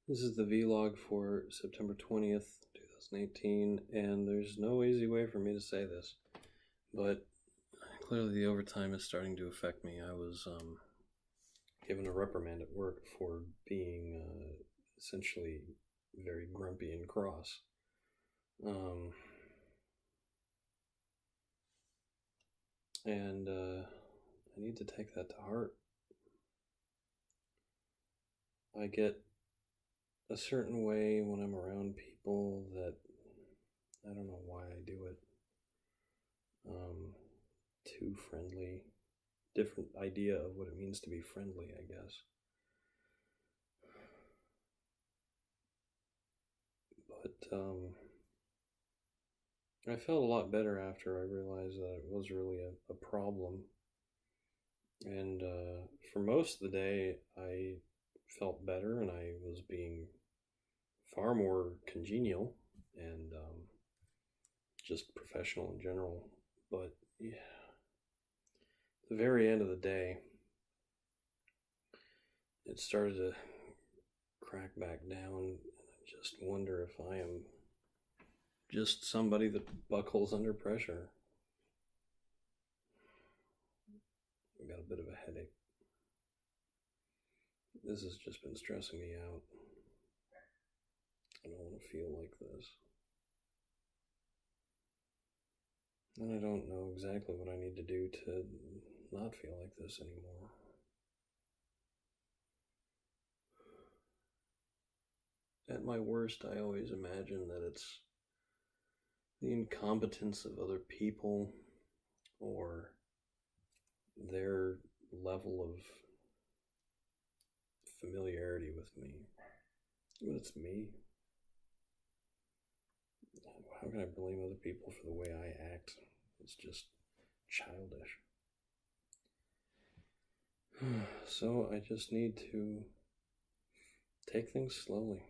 This is the vlog for September 20th, 2018, and there's no easy way for me to say this, but clearly the overtime is starting to affect me. I was given a reprimand at work for being essentially very grumpy and cross. And I need to take that to heart. I get a certain way when I'm around people that I don't know why I do it. Too friendly. Different idea of what it means to be friendly, I guess. But I felt a lot better after I realized that it was really a problem. And for most of the day, I felt better and I was being far more congenial and just professional in general. But yeah, the very end of the day, it started to crack back down, and I just wonder if I am just somebody that buckles under pressure. I've got a bit of a headache. This has just been stressing me out. I don't want to feel like this. And I don't know exactly what I need to do to not feel like this anymore. At my worst, I always imagine that it's the incompetence of other people or their level of familiarity with me. But it's me. How can I blame other people for the way I act? It's just childish. So I just need to take things slowly.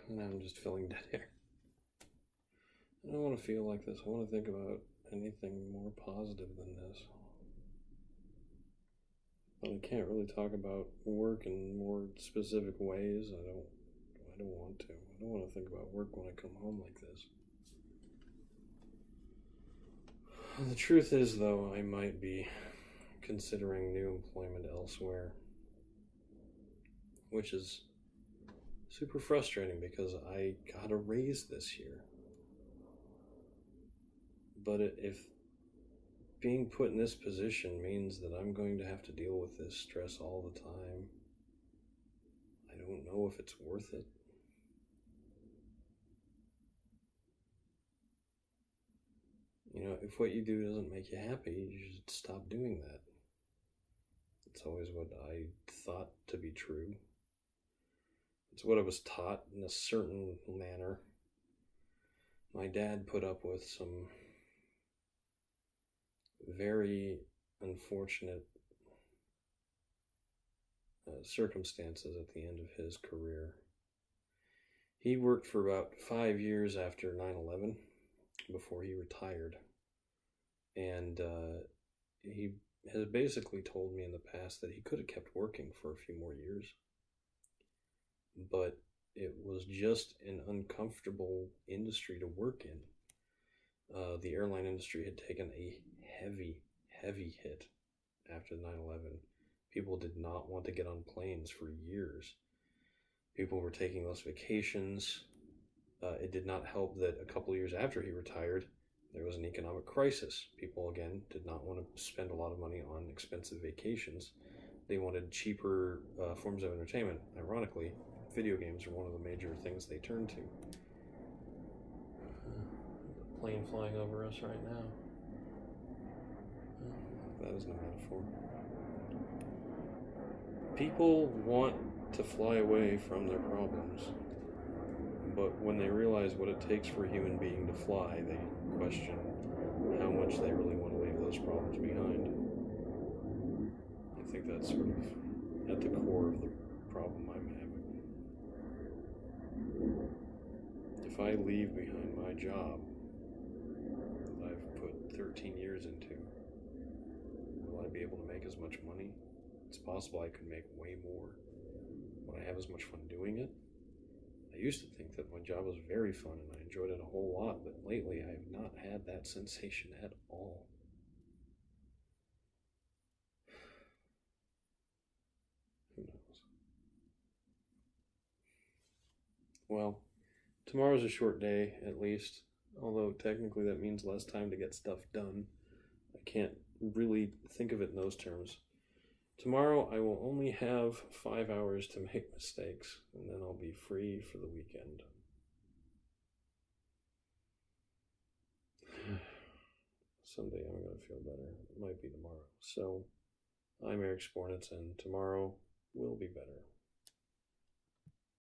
And I'm just feeling dead here. I don't want to feel like this. I want to think about anything more positive than this. But I can't really talk about work in more specific ways. I don't want to. I don't want to think about work when I come home like this. The truth is, though, I might be considering new employment elsewhere, which is super frustrating because I got a raise this year. But if being put in this position means that I'm going to have to deal with this stress all the time, I don't know if it's worth it. You know, if what you do doesn't make you happy, you should stop doing that. It's always what I thought to be true. It's what I was taught in a certain manner. My dad put up with some very unfortunate circumstances at the end of his career. He worked for about 5 years after 9/11 before he retired. And he has basically told me in the past that he could have kept working for a few more years. But it was just an uncomfortable industry to work in. The airline industry had taken a heavy hit after 9/11. People did not want to get on planes for years. People were taking less vacations. It did not help that a couple of years after he retired, there was an economic crisis. People, again, did not want to spend a lot of money on expensive vacations. They wanted cheaper forms of entertainment. Ironically, video games are one of the major things they turned to. The plane flying over us right now. That isn't a metaphor. People want to fly away from their problems, but when they realize what it takes for a human being to fly, they question how much they really want to leave those those problems behind. I think that's sort of at the core of the problem I'm having. If I leave behind my job that I've put 13 years into, will I be able to make as much money? It's possible I could make way more. Would I have as much fun doing it? I used to think that my job was very fun and I enjoyed it a whole lot, but lately I have not had that sensation at all. Who knows? Well, tomorrow's a short day, at least, although technically that means less time to get stuff done. I can't really think of it in those terms. Tomorrow I will only have 5 hours to make mistakes, and then I'll be free for the weekend. Someday I'm going to feel better. It might be tomorrow. So, I'm Eric Spornitz, and tomorrow